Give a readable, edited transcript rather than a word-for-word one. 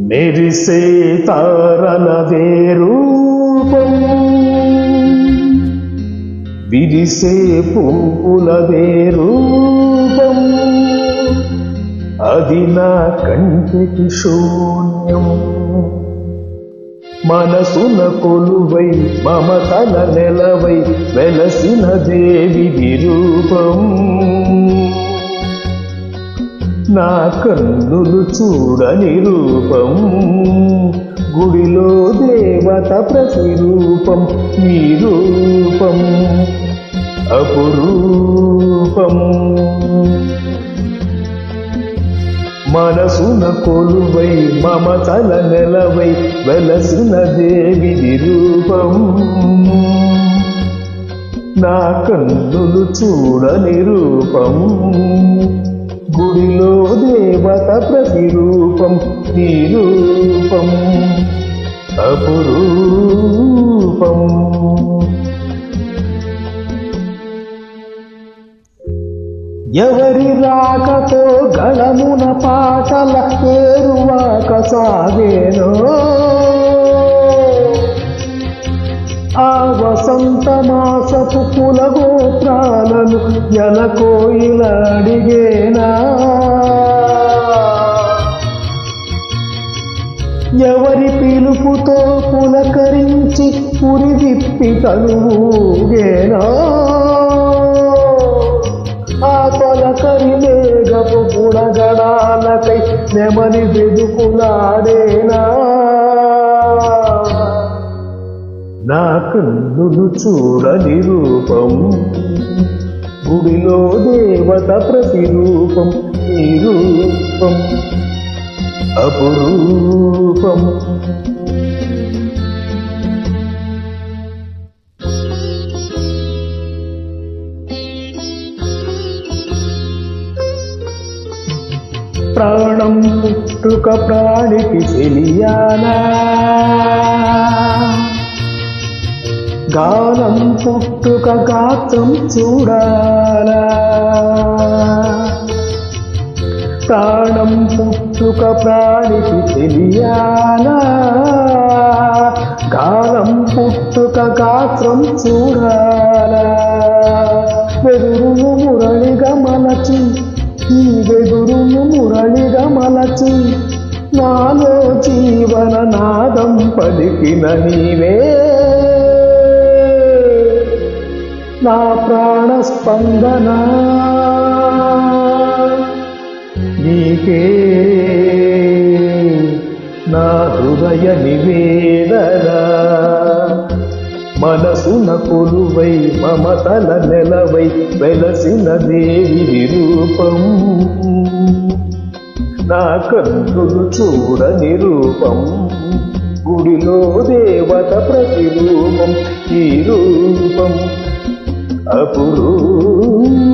మెరిసే తారలదే రూపం, విరిసే పువ్వులదే రూపం, అది నా కంటికి శూన్యం. మనసున కొలువై మమతల నెలవై వెలసిన దేవి విరూపం. నా కన్నులు చూడని రూపం, గుడిలో దేవత ప్రతిరూపం. నీ రూపం అపురూపం. మనసున కొలువై మమతల నెలవై వెలసిన దేవి విరూపం. నా కన్నులు చూడని రూపం, గుడిలో దేవత ప్రతిరూపం. నీ రూపం అపురూపం. ఎవరి రాకతో గళమున పాటల పేరువాక సాగేనో, ఆ వసంత మాసపు కుల గోత్రాలను ఎలకోయిల అడిగేనా. ఎవరి పిలుపుతో పులకరించి పురి విప్పి తనుగేనా, ఆ తొలకరి మేఘపు గుణగణాలకై నెమలి వెదుకులాడేనా. నా కన్నులు చూడని రూపం, గుడిలో దేవత ప్రతిరూపం. ఈ రూపం అపురూపం. ప్రాణం పుట్టుక ప్రాణికి తెలియాలా, గానం పుట్టుక గాత్రం చూడాలా. ప్రాణం పుట్టుక ప్రాణికి తెలియాలా, గానం పుట్టుక గాత్రం చూడాలా. వెదురును మురళిగా మలచి, ఈ వెదురును మురళిగా మలచి, నాలో జీవన నాదం పలికిన నీవే. నా ప్రాణ స్పందన నీకే, నా హృదయ నివేదన. మనసున కొలువై మమతల నెలవై వెలసిన దేవి విరూపం. నా కన్నులు చూడని రూపం, గుడిలో దేవత ప్రతిరూపం. ఈ రూపం అపురూపం.